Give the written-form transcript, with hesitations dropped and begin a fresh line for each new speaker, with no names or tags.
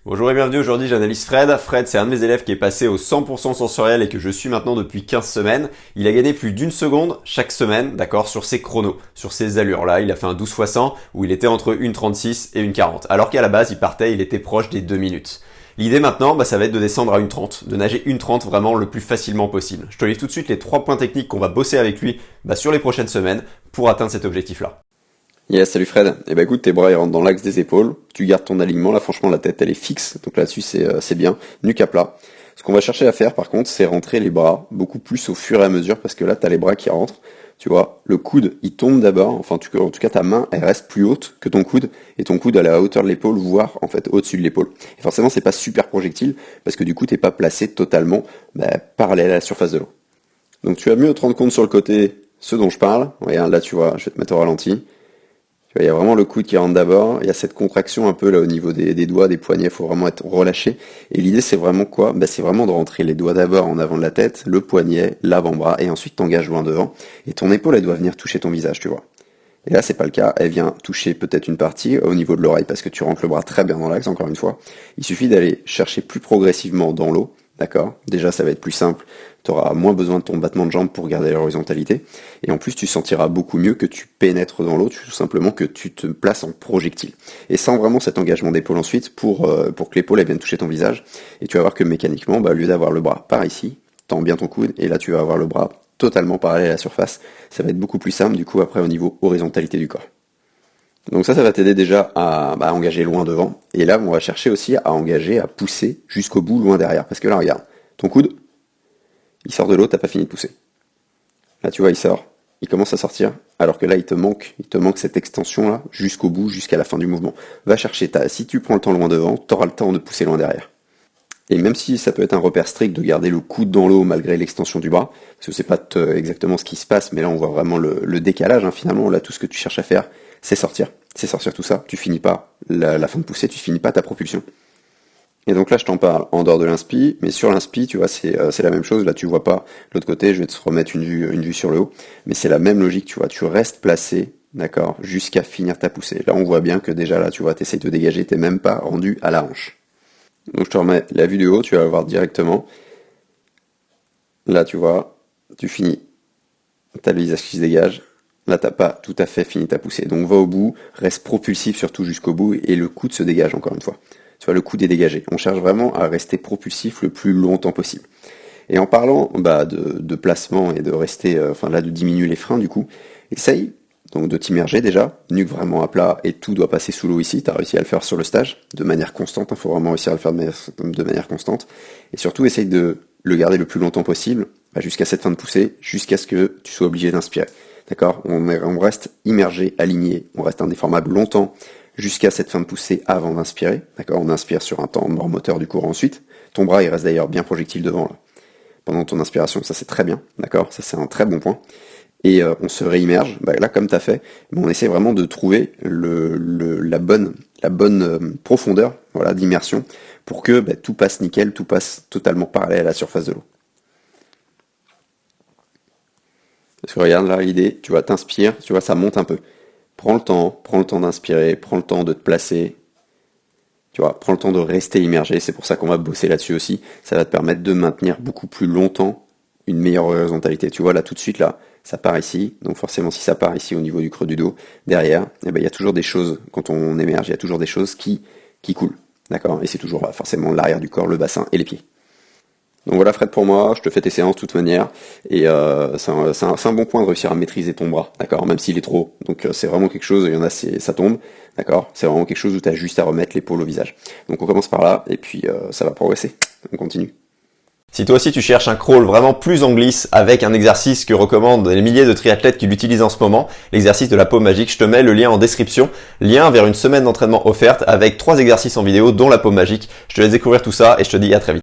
Bonjour et bienvenue, aujourd'hui j'analyse Fred. Fred, c'est un de mes élèves qui est passé au 100% sensoriel et que je suis maintenant depuis 15 semaines. Il a gagné plus d'une seconde chaque semaine, d'accord, sur ses chronos, sur ses allures. Là, il a fait un 12 x 100 où il était entre 1,36 et 1,40. Alors qu'à la base, il était proche des 2 minutes. L'idée maintenant, ça va être de descendre à 1,30, de nager 1,30 vraiment le plus facilement possible. Je te livre tout de suite les 3 points techniques qu'on va bosser avec lui sur les prochaines semaines pour atteindre cet objectif-là.
Yes, salut Fred. Écoute, tes bras ils rentrent dans l'axe des épaules, tu gardes ton alignement, là franchement la tête elle est fixe, donc là-dessus c'est bien, nuque à plat. Ce qu'on va chercher à faire par contre, c'est rentrer les bras beaucoup plus au fur et à mesure, parce que là t'as les bras qui rentrent, tu vois, le coude il tombe d'abord, enfin en tout cas ta main elle reste plus haute que ton coude, et ton coude à la hauteur de l'épaule, voire en fait au-dessus de l'épaule. Et forcément c'est pas super projectile, parce que du coup t'es pas placé totalement parallèle à la surface de l'eau. Donc tu vas mieux te rendre compte sur le côté ce dont je parle, regarde là tu vois, je vais te mettre au ralenti. Il y a vraiment le coude qui rentre d'abord, il y a cette contraction un peu là au niveau des doigts, des poignets, il faut vraiment être relâché. Et l'idée c'est vraiment quoi? C'est vraiment de rentrer les doigts d'abord en avant de la tête, le poignet, l'avant-bras, et ensuite t'engages loin devant. Et ton épaule elle doit venir toucher ton visage, tu vois. Et là c'est pas le cas, elle vient toucher peut-être une partie au niveau de l'oreille, parce que tu rentres le bras très bien dans l'axe, encore une fois. Il suffit d'aller chercher plus progressivement dans l'eau, d'accord? Déjà ça va être plus simple, tu auras moins besoin de ton battement de jambe pour garder l'horizontalité, et en plus tu sentiras beaucoup mieux que tu pénètres dans l'eau, tout simplement que tu te places en projectile. Et sans vraiment cet engagement d'épaule ensuite, pour que l'épaule elle vienne toucher ton visage, et tu vas voir que mécaniquement, au lieu d'avoir le bras par ici, tends bien ton coude, et là tu vas avoir le bras totalement parallèle à la surface, ça va être beaucoup plus simple du coup après au niveau horizontalité du corps. Donc ça va t'aider déjà à engager loin devant, et là on va chercher aussi à engager, à pousser jusqu'au bout, loin derrière, parce que là regarde, ton coude, il sort de l'eau, t'as pas fini de pousser. Là tu vois il sort, il commence à sortir, alors que là il te manque cette extension là, jusqu'au bout, jusqu'à la fin du mouvement. Va chercher si tu prends le temps loin devant, t'auras le temps de pousser loin derrière. Et même si ça peut être un repère strict de garder le coude dans l'eau malgré l'extension du bras, parce que c'est pas exactement ce qui se passe, mais là on voit vraiment le décalage, finalement, là tout ce que tu cherches à faire, c'est sortir tout ça, tu finis pas la fin de poussée, tu finis pas ta propulsion. Et donc là je t'en parle en dehors de l'inspi, mais sur l'inspi tu vois c'est la même chose, là tu vois pas l'autre côté, je vais te remettre une vue sur le haut, mais c'est la même logique, tu vois, tu restes placé, d'accord, jusqu'à finir ta poussée. Là on voit bien que déjà là tu vois, t'essayes de dégager, t'es même pas rendu à la hanche. Donc je te remets la vue du haut, tu vas le voir directement. Là tu vois, tu finis, t'as le visage qui se dégage. Là t'as pas tout à fait fini ta poussée. Donc va au bout, reste propulsif surtout jusqu'au bout, et le coude se dégage encore une fois. Tu vois, le coude est dégagé. On cherche vraiment à rester propulsif le plus longtemps possible. Et en parlant de placement et de rester, de diminuer les freins du coup, essaye donc de t'immerger déjà, nuque vraiment à plat, et tout doit passer sous l'eau ici. Tu as réussi à le faire sur le stage, de manière constante, il faut vraiment réussir à le faire de manière constante. Et surtout, essaye de le garder le plus longtemps possible, jusqu'à cette fin de poussée, jusqu'à ce que tu sois obligé d'inspirer. D'accord? On reste immergé, aligné, on reste indéformable longtemps, jusqu'à cette fin de poussée avant d'inspirer. D'accord? On inspire sur un temps mort moteur du courant ensuite. Ton bras, il reste d'ailleurs bien projectile devant, là, pendant ton inspiration, ça c'est très bien, d'accord? Ça c'est un très bon point. Et on se réimmerge, là comme tu as fait, on essaie vraiment de trouver la bonne profondeur, voilà, d'immersion, pour que tout passe nickel, tout passe totalement parallèle à la surface de l'eau. Parce que regarde là l'idée, tu vois, t'inspires, tu vois, ça monte un peu. Prends le temps d'inspirer, prends le temps de te placer, tu vois, prends le temps de rester immergé, c'est pour ça qu'on va bosser là-dessus aussi, ça va te permettre de maintenir beaucoup plus longtemps une meilleure horizontalité. Tu vois, là tout de suite, là, ça part ici, donc forcément si ça part ici au niveau du creux du dos, derrière, il y a toujours des choses, quand on émerge, il y a toujours des choses qui coulent, d'accord? Et c'est toujours forcément l'arrière du corps, le bassin et les pieds. Donc voilà Fred pour moi, je te fais tes séances de toute manière, et c'est un bon point de réussir à maîtriser ton bras, d'accord, même s'il est trop haut. Donc c'est vraiment quelque chose, il y en a ça tombe, d'accord, c'est vraiment quelque chose où tu as juste à remettre l'épaule au visage. Donc on commence par là, et puis ça va progresser, on continue.
Si toi aussi tu cherches un crawl vraiment plus en glisse avec un exercice que recommandent les milliers de triathlètes qui l'utilisent en ce moment, l'exercice de la paume magique, je te mets le lien en description, lien vers une semaine d'entraînement offerte avec 3 exercices en vidéo dont la paume magique. Je te laisse découvrir tout ça et je te dis à très vite.